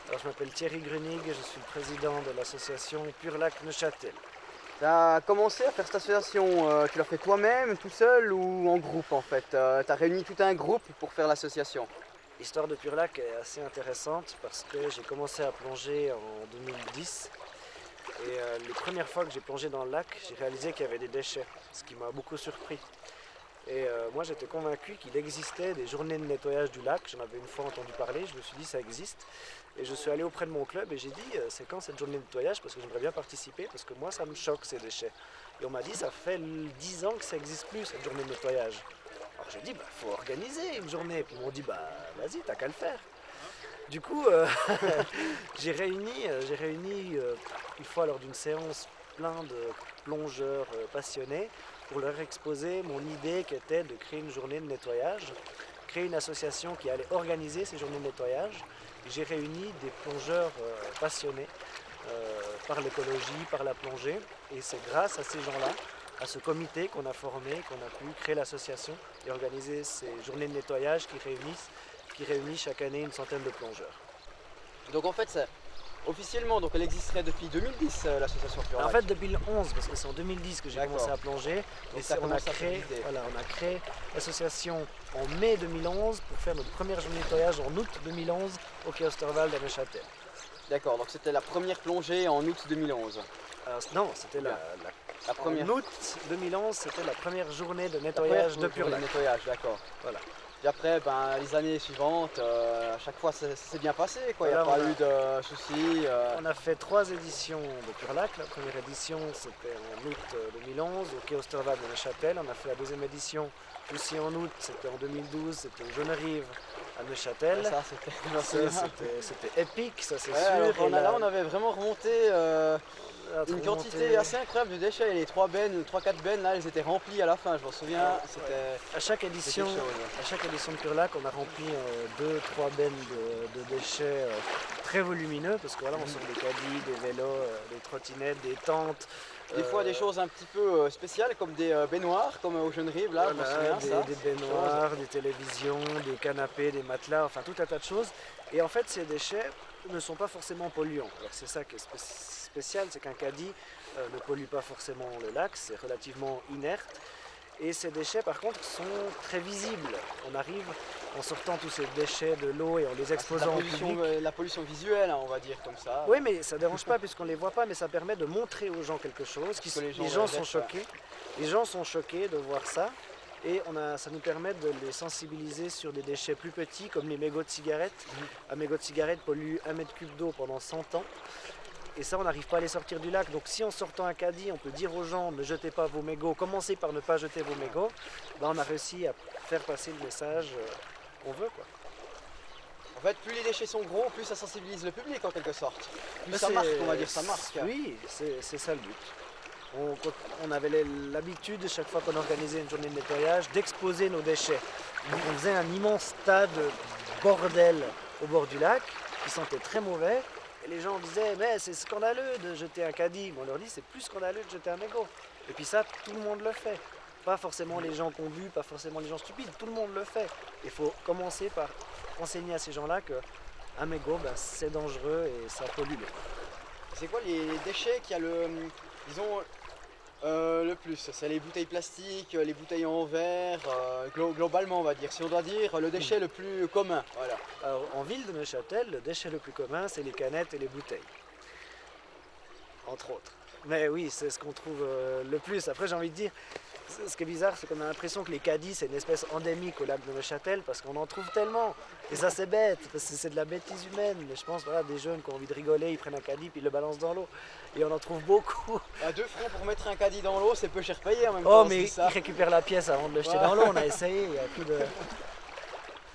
Alors, je m'appelle Thierry Grunig et je suis le président de l'association Pur Lac Neuchâtel. Tu as commencé à faire cette association, tu l'as fait toi-même, tout seul ou en groupe en fait? Tu as réuni tout un groupe pour faire l'association. L'histoire de Pur Lac est assez intéressante parce que j'ai commencé à plonger en 2010 et les premières fois que j'ai plongé dans le lac, j'ai réalisé qu'il y avait des déchets, ce qui m'a beaucoup surpris. Et moi j'étais convaincu qu'il existait des journées de nettoyage du lac, j'en avais une fois entendu parler, je me suis dit ça existe. Et je suis allé auprès de mon club et j'ai dit c'est quand cette journée de nettoyage parce que j'aimerais bien participer parce que moi ça me choque ces déchets. Et on m'a dit ça fait 10 ans que ça n'existe plus cette journée de nettoyage. Alors j'ai dit bah faut organiser une journée, puis ils m'ont dit bah vas-y t'as qu'à le faire. Du coup j'ai réuni une fois lors d'une séance plein de plongeurs passionnés pour leur exposer mon idée qui était de créer une journée de nettoyage, créer une association qui allait organiser ces journées de nettoyage. J'ai réuni des plongeurs passionnés par l'écologie, par la plongée, et c'est grâce à ces gens-là, à ce comité qu'on a formé, qu'on a pu créer l'association et organiser ces journées de nettoyage qui réunissent chaque année une centaine de plongeurs. Donc en fait, officiellement, donc elle existerait depuis 2010 l'association Pur Lac. En fait depuis le 11, parce que c'est en 2010 que j'ai commencé à plonger, et on a créé l'association en mai 2011 pour faire notre première journée de nettoyage en août 2011 au quai Osterwald à Neuchâtel. D'accord, donc c'était la première plongée en août 2011. Non, c'était la première. En août 2011, c'était la première journée de nettoyage de Pur Lac. D'accord. Voilà. Et après, les années suivantes, à chaque fois, ça s'est bien passé, quoi. Il n'y a pas eu de soucis. On a fait 3 éditions de Pur Lac. La première édition, c'était en août 2011 au quai Osterwald de Neuchâtel. On a fait la deuxième édition aussi en août, c'était en 2012, c'était au Jeune-Rive à Neuchâtel. Ça, c'était épique, ça c'est sûr. sûr. Là, on avait vraiment remonté une quantité assez incroyable de déchets. Les 3-4 bennes, là, elles étaient remplies à la fin, je m'en souviens. À chaque édition de Pur Lac, on a rempli 2-3 bennes de déchets très volumineux, parce que voilà, on sort des caddies, des vélos, des trottinettes, des tentes. Des fois des choses un petit peu spéciales comme des baignoires, comme au Jeune-Rive, là, voilà, des baignoires, des télévisions, des canapés, des matelas, enfin tout un tas de choses. Et en fait, ces déchets ne sont pas forcément polluants. Alors c'est ça qui est spécial, c'est qu'un caddie ne pollue pas forcément le lac, c'est relativement inerte. Et ces déchets par contre sont très visibles. On arrive en sortant tous ces déchets de l'eau et en les exposant au public. La pollution visuelle, hein, on va dire comme ça. Oui, mais ça ne dérange pas puisqu'on ne les voit pas, mais ça permet de montrer aux gens quelque chose. Les gens sont choqués. Les gens sont choqués de voir ça. Et ça nous permet de les sensibiliser sur des déchets plus petits comme les mégots de cigarettes. Un mégot de cigarette pollue 1 mètre cube d'eau pendant 100 ans. Et ça, on n'arrive pas à les sortir du lac. Donc si en sortant un caddie, on peut dire aux gens ne jetez pas vos mégots, commencez par ne pas jeter vos mégots, on a réussi à faire passer le message qu'on veut, quoi. En fait, plus les déchets sont gros, plus ça sensibilise le public en quelque sorte. Plus ça marque, on va dire, ça marque. Oui, c'est ça le but. On avait l'habitude, chaque fois qu'on organisait une journée de nettoyage, d'exposer nos déchets. Donc on faisait un immense tas de bordel au bord du lac, qui sentait très mauvais. Et les gens disaient, mais c'est scandaleux de jeter un caddie. On leur dit, c'est plus scandaleux de jeter un mégot. Et puis ça, tout le monde le fait. Pas forcément les gens qui ont bu, pas forcément les gens stupides, tout le monde le fait. Il faut commencer par enseigner à ces gens-là qu'un mégot, c'est dangereux et ça pollue l'eau. C'est quoi les déchets qui a le plus? C'est les bouteilles plastiques, les bouteilles en verre, globalement on va dire. Si on doit dire le déchet le plus commun. Voilà. Alors, en ville de Neuchâtel, le déchet le plus commun, c'est les canettes et les bouteilles. Entre autres. Mais oui, c'est ce qu'on trouve le plus. Après, j'ai envie de dire, ce qui est bizarre, c'est qu'on a l'impression que les caddies, c'est une espèce endémique au lac de Neuchâtel parce qu'on en trouve tellement. Et ça, c'est bête, parce que c'est de la bêtise humaine. Mais je pense, voilà, des jeunes qui ont envie de rigoler, ils prennent un caddie puis ils le balancent dans l'eau. Et on en trouve beaucoup. À 2 francs pour mettre un caddie dans l'eau, c'est peu cher payé en même temps. Oh, mais ils récupèrent la pièce avant de le jeter dans l'eau. On a essayé, il n'y a plus de...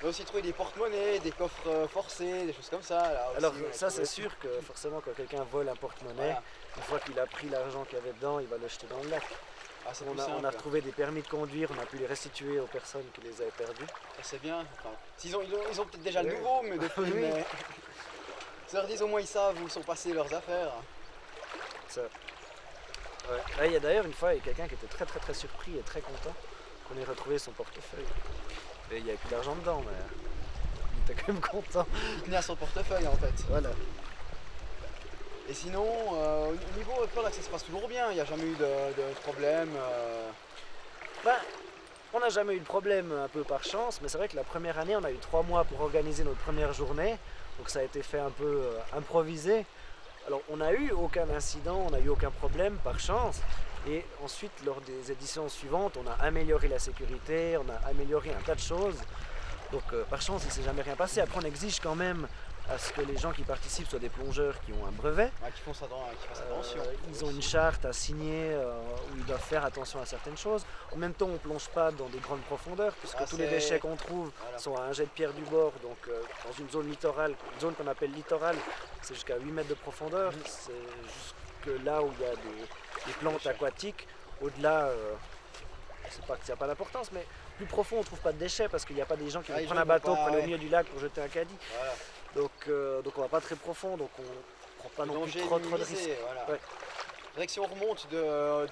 On a aussi trouvé des porte-monnaies, des coffres forcés, des choses comme ça. Là aussi, alors ça c'est sûr que forcément quand quelqu'un vole un porte-monnaie, une fois qu'il a pris l'argent qu'il y avait dedans, il va le jeter dans le lac. On a retrouvé des permis de conduire, on a pu les restituer aux personnes qui les avaient perdus. Ça c'est bien. Enfin, ils ont peut-être déjà le nouveau, mais depuis... mais... Ça leur dit au moins ils savent où sont passées leurs affaires. Ça. Ouais. Là, il y a d'ailleurs une fois, il y a quelqu'un qui était très surpris et très content qu'on ait retrouvé son portefeuille. Et il n'y avait plus d'argent dedans, mais j'étais quand même content. Il tenait à son portefeuille en fait. Voilà. Et sinon, au niveau Pearl Axe, ça se passe toujours bien, il n'y a jamais eu de problème. Ben, on n'a jamais eu de problème un peu par chance, mais c'est vrai que la première année, on a eu 3 mois pour organiser notre première journée. Donc ça a été fait un peu improvisé. Alors on n'a eu aucun incident, on n'a eu aucun problème par chance. Et ensuite, lors des éditions suivantes, on a amélioré la sécurité, on a amélioré un tas de choses. Donc par chance, il ne s'est jamais rien passé. Après, on exige quand même à ce que les gens qui participent soient des plongeurs qui ont un brevet. Qui fassent attention. Ils ont une charte à signer où ils doivent faire attention à certaines choses. En même temps, on ne plonge pas dans des grandes profondeurs puisque tous les déchets qu'on trouve sont à un jet de pierre du bord. Donc dans une zone littorale, une zone qu'on appelle littorale, c'est jusqu'à 8 mètres de profondeur. C'est jusque là où il y a des plantes aquatiques. Au-delà, je ne sais pas que ça n'a pas d'importance, mais plus profond, on ne trouve pas de déchets parce qu'il n'y a pas des gens qui vont prendre un bateau pour aller au milieu du lac pour jeter un caddie. Voilà. Donc on va pas très profond, donc on prend pas non plus trop de risques. Voilà. Ouais. C'est vrai que si on remonte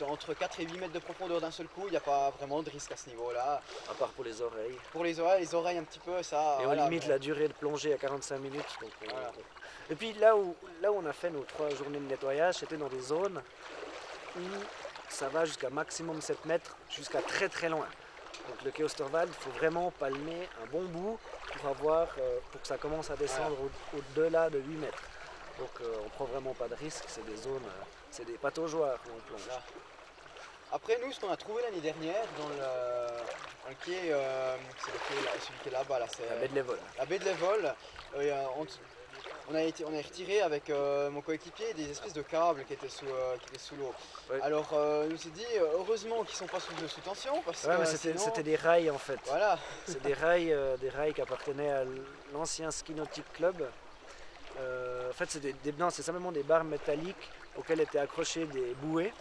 entre 4 et 8 mètres de profondeur d'un seul coup, il n'y a pas vraiment de risque à ce niveau-là. À part pour les oreilles. Pour les oreilles un petit peu, ça... Et on limite la durée de plongée à 45 minutes. Donc Et puis là où on a fait nos 3 journées de nettoyage, c'était dans des zones où ça va jusqu'à maximum 7 mètres, jusqu'à très très loin. Donc le quai Osterwald, il faut vraiment palmer un bon bout pour que ça commence à descendre au-delà de 8 mètres. Donc on prend vraiment pas de risque, c'est des zones, c'est des pataugeoires où on plonge. Voilà. Après nous, ce qu'on a trouvé l'année dernière dans le quai, c'est celui qui est là-bas, c'est la baie de l'Évole. La baie de l'Évole, on a retiré avec mon coéquipier des espèces de câbles qui étaient sous l'eau. Ouais. Alors on s'est dit heureusement qu'ils ne sont pas sous tension parce que mais c'était des rails en fait. Voilà. C'est des rails qui appartenaient à l'ancien Ski Nautique Club. En fait c'est simplement des barres métalliques auxquelles étaient accrochées des bouées.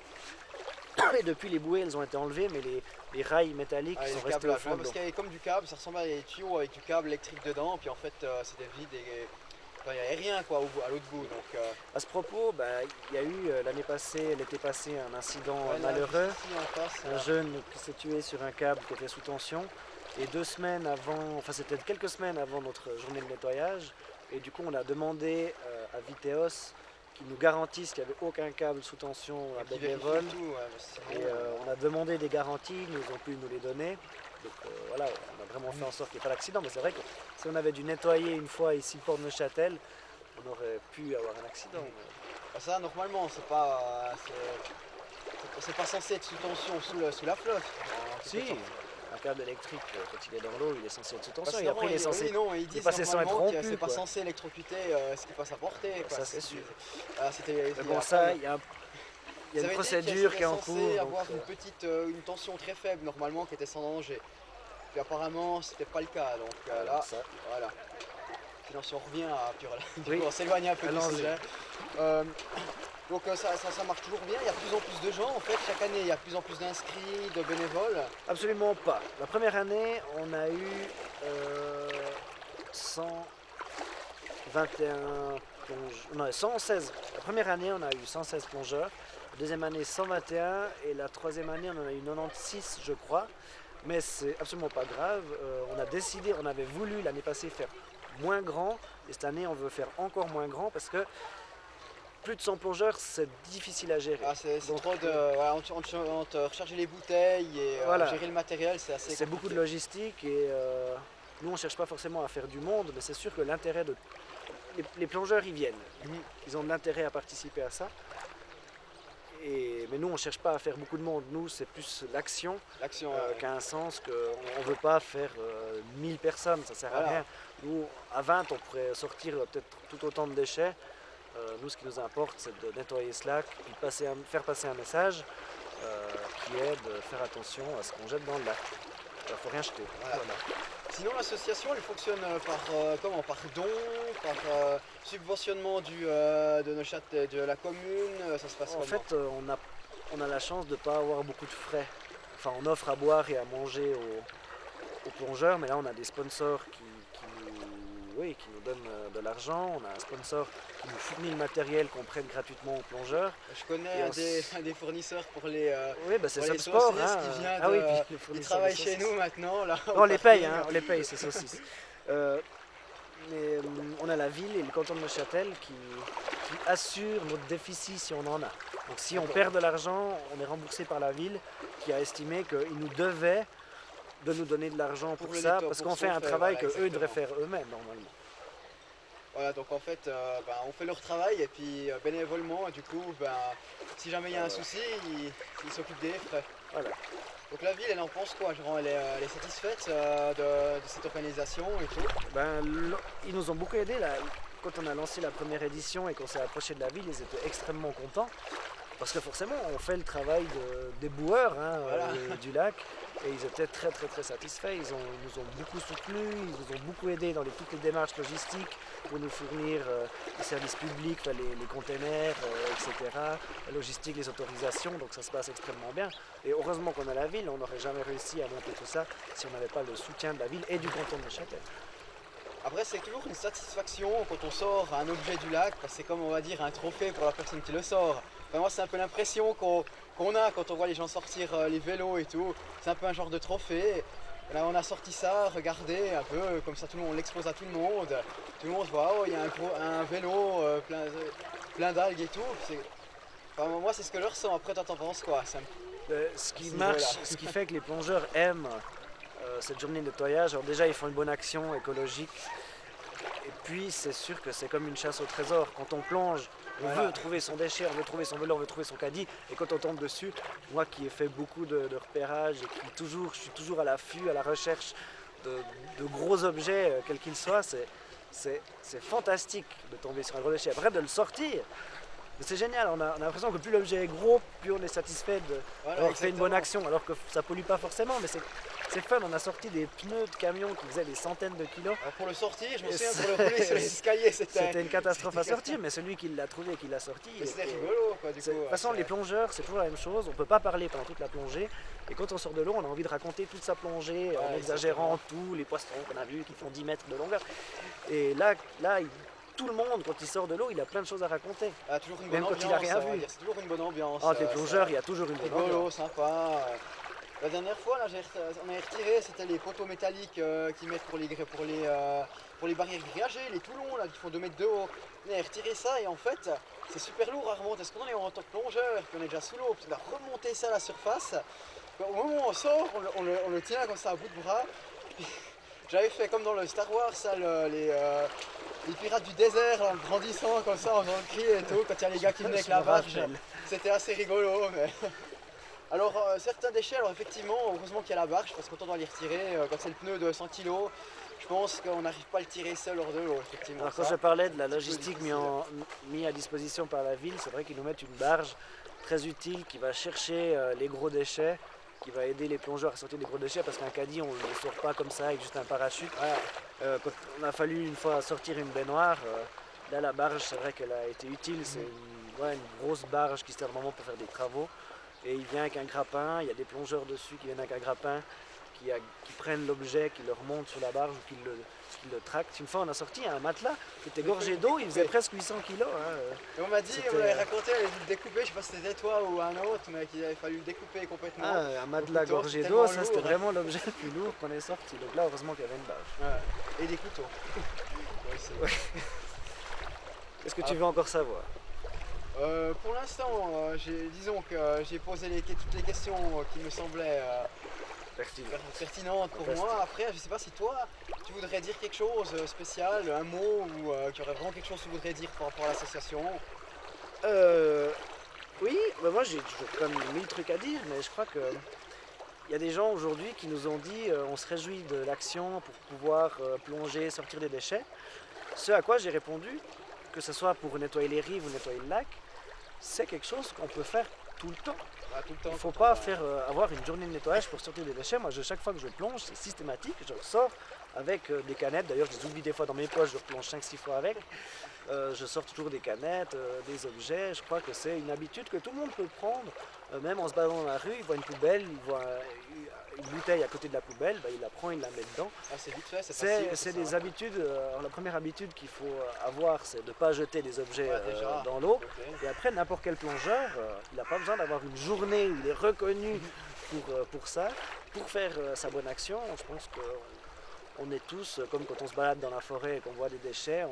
Et depuis les bouées elles ont été enlevées, mais les rails métalliques sont restés au fond. Parce qu'il y avait comme du câble, ça ressemblait à des tuyaux avec du câble électrique dedans, puis en fait c'était vide et il n'y avait rien quoi, à l'autre bout. Donc, À ce propos, il y a eu l'été passé un incident malheureux. Un jeune qui s'est tué sur un câble qui était sous tension. Et 2 semaines avant, enfin c'était quelques semaines avant notre journée de nettoyage. Et du coup on a demandé à Viteos qu'ils nous garantissent qu'il n'y avait aucun câble sous tension à baie de l'Évole. On a demandé des garanties, ils ont pu nous les donner. Donc voilà, on a vraiment fait en sorte qu'il n'y ait pas d'accident. Mais c'est vrai que si on avait dû nettoyer une fois ici Port de Neuchâtel, on aurait pu avoir un accident. Ça normalement c'est pas censé être sous tension sous la flotte. Si, un câble électrique quand il est dans l'eau il est censé être sous tension et après il est censé passer sans être rompu. C'est pas censé électrocuter ce qui passe à portée. Ça c'est sûr. Mais bon ça il y a une procédure qui est en cours. Il censé avoir une tension très faible normalement qui était sans danger. Puis apparemment c'était pas le cas, donc là, voilà. Sinon si on revient à on s'éloigne un peu du sujet. Donc ça marche toujours bien, il y a de plus en plus de gens en fait, chaque année il y a de plus en plus d'inscrits, de bénévoles. Absolument pas. La première année on a eu 116. La première année on a eu 116 plongeurs, la deuxième année 121 et la troisième année on en a eu 96 je crois. Mais c'est absolument pas grave, on avait voulu l'année passée faire moins grand et cette année on veut faire encore moins grand parce que plus de 100 plongeurs c'est difficile à gérer. C'est trop de recharger les bouteilles et gérer le matériel, c'est assez compliqué. C'est beaucoup de logistique et nous on cherche pas forcément à faire du monde, mais c'est sûr que l'intérêt de... Les plongeurs ils viennent, ils ont de l'intérêt à participer à ça. Mais nous on cherche pas à faire beaucoup de monde, nous c'est plus l'action qui a un sens, qu'on ne veut pas faire 1000 personnes, ça sert à rien. Nous à 20 on pourrait sortir peut-être tout autant de déchets. Nous ce qui nous importe c'est de nettoyer ce lac, puis faire passer un message qui est de faire attention à ce qu'on jette dans le lac. Il ne faut rien jeter. Voilà. Sinon l'association elle fonctionne par don, par subventionnement de Neuchâtel, de la commune, ça se passe comment ? En fait on a la chance de ne pas avoir beaucoup de frais. Enfin on offre à boire et à manger aux plongeurs, mais là on a des sponsors qui nous donnent de l'argent, on a un sponsor qui nous fournit le matériel qu'on prête gratuitement aux plongeurs. Je connais un des fournisseurs pour les c'est Subsport qui vient de, oui, puis, il travaille chez nous maintenant. Là, on les paye, ces saucisses. On les paye, ces saucisses. On mais on a la ville et le canton de Neuchâtel qui assurent notre déficit si on en a. Donc si on perd de l'argent, on est remboursé par la ville qui a estimé qu'il nous devait de nous donner de l'argent pour ça, parce qu'on fait un travail qu'eux devraient faire eux-mêmes normalement. Voilà, donc en fait, on fait leur travail et puis bénévolement, du coup, si jamais il y a un souci, ils s'occupent des frais. Voilà. Donc la ville, elle en pense quoi? Genre, elle est satisfaite de cette organisation et tout? Ils nous ont beaucoup aidés là. Quand on a lancé la première édition et qu'on s'est approché de la ville, ils étaient extrêmement contents. Parce que forcément, on fait le travail des boueurs voilà. Du lac. Et ils étaient très satisfaits. Ils nous ont beaucoup soutenus, ils nous ont beaucoup aidés dans toutes les démarches logistiques pour nous fournir les services publics, les containers, etc. La logistique, les autorisations, donc ça se passe extrêmement bien. Et heureusement qu'on a la ville, on n'aurait jamais réussi à monter tout ça si on n'avait pas le soutien de la ville et du canton de Neuchâtel. Après, c'est toujours une satisfaction quand on sort un objet du lac, parce que c'est comme on va dire un trophée pour la personne qui le sort. Enfin, moi, c'est un peu l'impression qu'on a quand on voit les gens sortir les vélos et tout. C'est un peu un genre de trophée. Là, on a sorti ça, regardez un peu, comme ça tout le monde, on l'expose à tout le monde. Tout le monde voit, oh, il y a un vélo plein d'algues et tout. Enfin, moi, c'est ce que je ressens. Après, toi, t'en penses quoi? Ce qui marche, ce qui fait que les plongeurs aiment cette journée de nettoyage, alors déjà, ils font une bonne action écologique. Et puis, c'est sûr que c'est comme une chasse au trésor. Quand on plonge, on veut trouver son déchet, on veut trouver son vélo, on veut trouver son caddie. Et quand on tombe dessus, moi qui ai fait beaucoup de repérage et je suis toujours à l'affût, à la recherche de gros objets, quels qu'ils soient, c'est fantastique de tomber sur un gros déchet. Après, de le sortir, c'est génial. On a l'impression que plus l'objet est gros, plus on est satisfait d'avoir fait une bonne action. Alors que ça pollue pas forcément, mais c'est fun. On a sorti des pneus de camions qui faisaient des centaines de kilos. Alors pour le sortir, je me souviens, pour le rouler sur les escaliers, c'était une catastrophe à sortir, mais celui qui l'a trouvé et qui l'a sorti. C'était rigolo, quoi, du coup. De toute façon, les plongeurs, c'est toujours la même chose. On ne peut pas parler pendant toute la plongée. Et quand on sort de l'eau, on a envie de raconter toute sa plongée en exagérant tous les poissons qu'on a vus qui font 10 mètres de longueur. Et là tout le monde, quand il sort de l'eau, il a plein de choses à raconter. Toujours une bonne même ambiance, quand il n'a rien vu. C'est toujours une bonne ambiance. Les plongeurs, il y a toujours une bonne ambiance. Rigolo, sympa. La dernière fois, là, on a retiré, c'était les poteaux métalliques qu'ils mettent pour les barrières grillagées, les tout longs, là, qui font 2 mètres de haut. On a retiré ça et en fait, c'est super lourd à remonter. Parce qu'on est en tant que plongeur, puis on est déjà sous l'eau, puis on a remonté ça à la surface. Au moment où on sort, on le tient comme ça à bout de bras. J'avais fait comme dans le Star Wars, ça, les pirates du désert, en grandissant comme ça, en faisant le cri et tout, quand il y a les gars qui venaient avec la barge. C'était assez rigolo. Mais... Alors, certains déchets, alors effectivement, heureusement qu'il y a la barge, parce que quand on doit les retirer, quand c'est le pneu de 100 kg, je pense qu'on n'arrive pas à le tirer seul hors de l'eau, effectivement. Alors, quand je parlais de la logistique mise à disposition par la ville, c'est vrai qu'ils nous mettent une barge très utile qui va chercher les gros déchets, qui va aider les plongeurs à sortir des gros déchets, parce qu'un caddie, on ne le sort pas comme ça avec juste un parachute. Quand on a fallu une fois sortir une baignoire, là la barge, c'est vrai qu'elle a été utile, c'est une grosse barge qui sert vraiment pour faire des travaux. Et il vient avec un grappin, il y a des plongeurs dessus qui viennent avec un grappin, qui prennent l'objet, qui le remontent sur la barge ou qui le tractent. Une fois on a sorti un matelas qui était gorgé d'eau, il faisait presque 800 kg. Et on m'a dit, on m'avait raconté, elle avait dû le découper, je sais pas si c'était toi ou un autre, mais qu'il avait fallu le découper complètement. Un matelas gorgé d'eau, ça c'était vraiment l'objet le plus lourd qu'on ait sorti. Donc là heureusement qu'il y avait une barge. Et des couteaux. Qu'est-ce que tu veux encore savoir? Pour l'instant, disons que j'ai posé toutes les questions qui me semblaient pertinentes pour moi. Après, je ne sais pas si toi, tu voudrais dire quelque chose de spécial, un mot, ou tu aurais vraiment quelque chose que tu voudrais dire par rapport à l'association. Oui, moi j'ai toujours comme 1000 trucs à dire, mais je crois que il y a des gens aujourd'hui qui nous ont dit on se réjouit de l'action pour pouvoir plonger, sortir des déchets. Ce à quoi j'ai répondu, que ce soit pour nettoyer les rives ou nettoyer le lac, c'est quelque chose qu'on peut faire tout le temps. Il ne faut pas avoir une journée de nettoyage pour sortir des déchets. Moi, chaque fois que je plonge, c'est systématique. Je sors avec des canettes. D'ailleurs, je les oublie des fois dans mes poches, je replonge 5-6 fois avec. Je sors toujours des canettes, des objets. Je crois que c'est une habitude que tout le monde peut prendre. Même en se baladant dans la rue, il voit une poubelle, il voit une bouteille à côté de la poubelle, il la prend, il la met dedans. C'est vite fait, c'est facile. C'est des habitudes. La première habitude qu'il faut avoir, c'est de ne pas jeter des objets dans l'eau. Et après, n'importe quel plongeur, il n'a pas besoin d'avoir une journée où il est reconnu pour ça. Pour faire sa bonne action, je pense on est tous, comme quand on se balade dans la forêt et qu'on voit des déchets,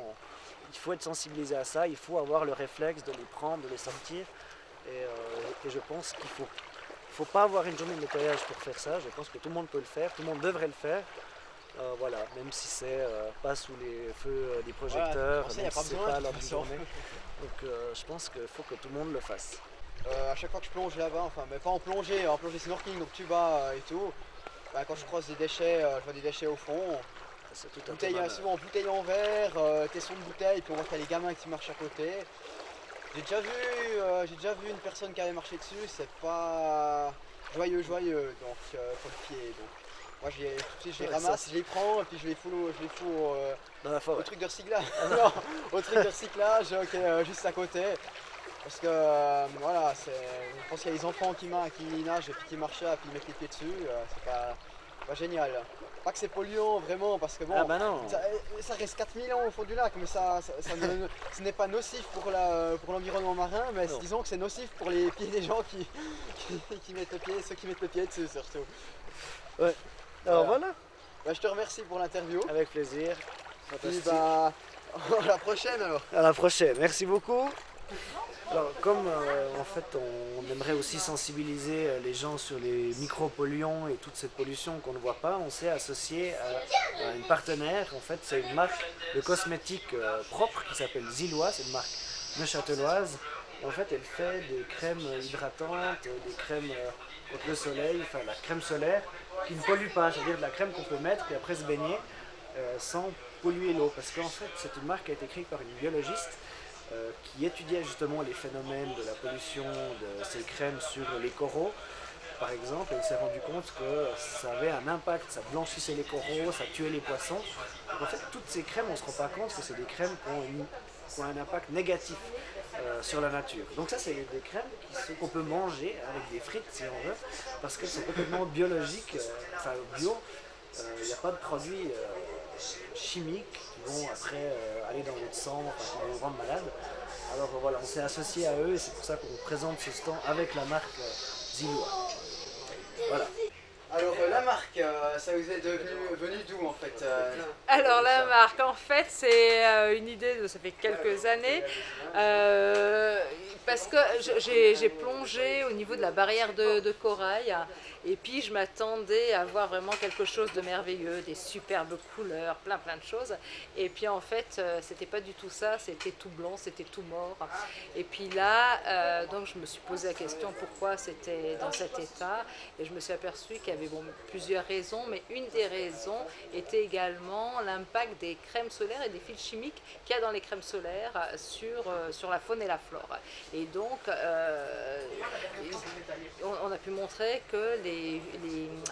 il faut être sensibilisé à ça, il faut avoir le réflexe de les prendre, de les sortir. Et je pense qu'il faut pas avoir une journée de nettoyage pour faire ça. Je pense que tout le monde peut le faire, tout le monde devrait le faire. Voilà, même si c'est pas sous les feux des projecteurs, voilà, même si c'est pas à l'heure du journée. Donc je pense qu'il faut que tout le monde le fasse. À chaque fois que je plonge là-bas, enfin mais pas en plongée snorkeling, donc tuba et tout, bah, quand je croise des déchets, je vois des déchets au fond. C'est tout Souvent bouteille en verre, tesson de bouteille, puis on voit qu'il y a les gamins qui marchent à côté. J'ai déjà vu une personne qui avait marché dessus, c'est pas joyeux, donc pour le pied. Donc. Moi je les ramasse, je les prends et puis je les fous dans la forêt. Au truc de recyclage. Non, au truc de recyclage qui est juste à côté. Parce que voilà, je pense qu'il y a des enfants qui nagent et puis qui marchent là et puis ils mettent les pieds dessus, c'est pas génial. Pas que c'est polluant vraiment parce que bon, ça reste 4000 ans au fond du lac, mais ce n'est pas nocif pour l'environnement marin, mais disons que c'est nocif pour les pieds des gens qui mettent le pied, ceux qui mettent le pied dessus surtout. Ouais. Alors voilà. Bah, je te remercie pour l'interview. Avec plaisir. Puis bah, à la prochaine alors. À la prochaine, merci beaucoup. Alors, comme en fait on aimerait aussi sensibiliser les gens sur les micropolluants et toute cette pollution qu'on ne voit pas, on s'est associé à une partenaire. En fait, c'est une marque de cosmétiques propre qui s'appelle Zillois, c'est une marque neuchâteloise. En fait, elle fait des crèmes hydratantes, des crèmes contre le soleil, enfin la crème solaire qui ne pollue pas, c'est-à-dire de la crème qu'on peut mettre et après se baigner sans polluer l'eau. Parce qu'en fait, c'est une marque qui a été créée par une biologiste qui étudiait justement les phénomènes de la pollution de ces crèmes sur les coraux. Par exemple, elle s'est rendu compte que ça avait un impact, ça blanchissait les coraux, ça tuait les poissons. Donc en fait, toutes ces crèmes, on ne se rend pas compte que c'est des crèmes qui ont un impact négatif sur la nature. Donc ça, c'est des crèmes qu'on peut manger avec des frites si on veut, parce qu'elles sont complètement biologiques, enfin bio. Il n'y a pas de produits chimiques qui vont après aller dans votre sang, qui vont vous rendre malade. Alors voilà, on s'est associé à eux et c'est pour ça qu'on présente ce stand avec la marque Zillois. Voilà. Alors la marque, ça vous est venu d'où en fait Alors la marque, en fait, c'est une idée de ça fait quelques années. Parce que j'ai plongé au niveau de la barrière de corail et puis je m'attendais à voir vraiment quelque chose de merveilleux, des superbes couleurs, plein de choses. Et puis en fait, c'était pas du tout ça, c'était tout blanc, c'était tout mort. Et puis là, donc je me suis posé la question pourquoi c'était dans cet état. Et je me suis aperçue qu'il y avait plusieurs raisons, mais une des raisons était également l'impact des crèmes solaires et des fils chimiques qu'il y a dans les crèmes solaires sur la faune et la flore. Et donc, on a pu montrer que les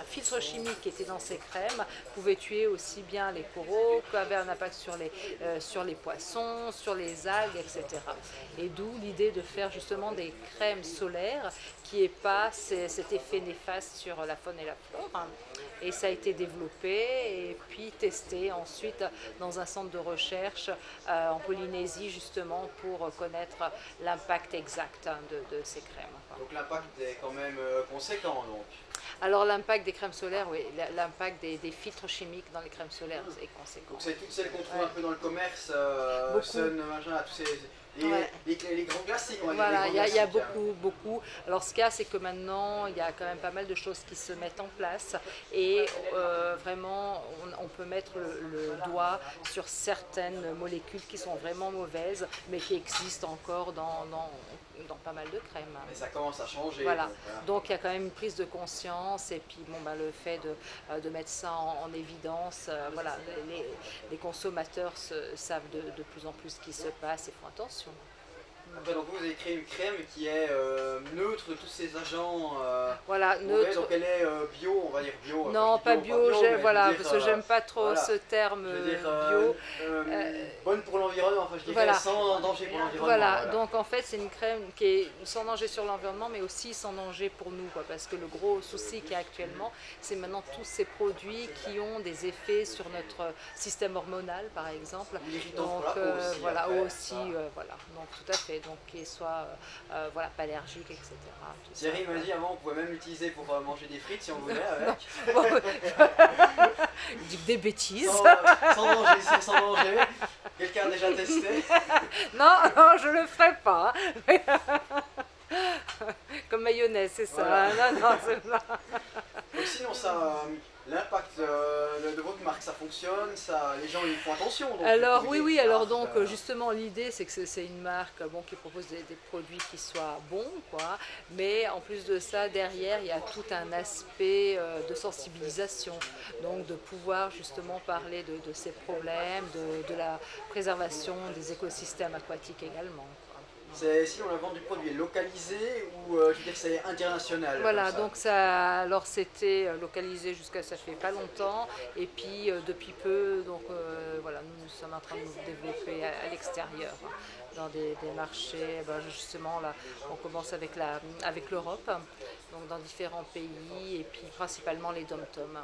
filtres chimiques qui étaient dans ces crèmes pouvaient tuer aussi bien les coraux, qu'avaient un impact sur les poissons, sur les algues, etc. Et d'où l'idée de faire justement des crèmes solaires qui n'aient pas cet effet néfaste sur la faune et la flore. Et ça a été développé et puis testé ensuite dans un centre de recherche en Polynésie justement pour connaître l'impact exact de ces crèmes. Donc l'impact est quand même conséquent donc. Alors l'impact des crèmes solaires, oui, l'impact des filtres chimiques dans les crèmes solaires est conséquent. Donc c'est toutes celles qu'on trouve un peu dans le commerce, Sun, machin, tous ces... Les grands classiques, on va dire. Voilà, il y a beaucoup. Alors ce qu'il y a, c'est que maintenant, il y a quand même pas mal de choses qui se mettent en place et vraiment, on peut mettre le doigt sur certaines molécules qui sont vraiment mauvaises, mais qui existent encore dans pas mal de crèmes. Mais ça commence à changer. Voilà. Donc il y a quand même une prise de conscience et puis le fait de mettre ça en évidence, voilà, les consommateurs savent de plus en plus ce qui se passe et font attention. Après, donc vous avez créé une crème qui est neutre de tous ces agents. Voilà, neutre. Donc elle est bio, on va dire bio. Non, pas bio, voilà, parce que j'aime pas trop ce terme bio. Bonne pour l'environnement, enfin je dirais sans danger pour l'environnement. Voilà, donc en fait c'est une crème qui est sans danger sur l'environnement, mais aussi sans danger pour nous, parce que le gros souci qu'il y a actuellement, c'est maintenant tous ces produits qui ont des effets sur notre système hormonal, par exemple. Donc voilà, aussi, voilà, donc tout à fait. fait, donc qui soit voilà, pas allergique, etc. Thierry m'a dit avant on pouvait même l'utiliser pour manger des frites si on voulait avec. Il dit des bêtises. Sans danger. Quelqu'un a déjà testé? Non, non, je le ferai pas. Comme mayonnaise, c'est ça. Voilà. Non, non, c'est pas. Donc sinon, l'impact de votre marque, ça fonctionne, les gens ils font attention. Donc, alors oui, alors donc justement l'idée c'est que c'est une marque qui propose des produits qui soient bons, quoi. Mais en plus de ça, derrière il y a tout un aspect de sensibilisation, donc de pouvoir justement parler de ces problèmes, de la préservation des écosystèmes aquatiques également. Si on la vend du produit localisé ou je veux dire c'est international. Voilà, donc ça, alors c'était localisé jusqu'à ça fait pas longtemps et puis depuis peu, donc voilà, nous sommes en train de nous développer à l'extérieur dans des marchés. Justement là, on commence avec l'Europe, donc dans différents pays et puis principalement les dom-toms.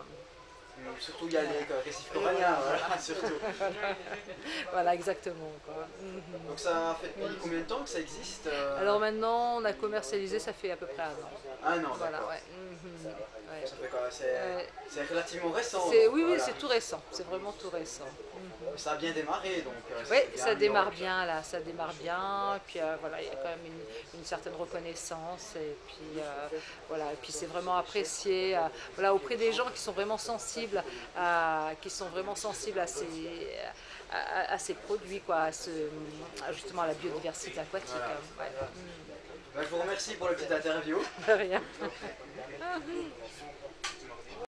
Surtout il y a les récifs coralliens, voilà, surtout. Voilà, exactement. Quoi. Donc ça fait depuis combien de temps que ça existe Alors maintenant, on a commercialisé, ça fait à peu près 1 an. 1 an, voilà, d'accord. Ouais. Ça fait quoi? C'est relativement récent. Oui, c'est tout récent, c'est vraiment tout récent. Ça a bien démarré, donc. Oui, ça démarre bien, là, ça démarre bien, et puis voilà, il y a quand même une certaine reconnaissance, et puis voilà, et puis c'est vraiment apprécié voilà, auprès des gens qui sont vraiment sensibles à ces produits, quoi, justement à la biodiversité aquatique. Voilà. Je vous remercie pour la petite interview. De rien.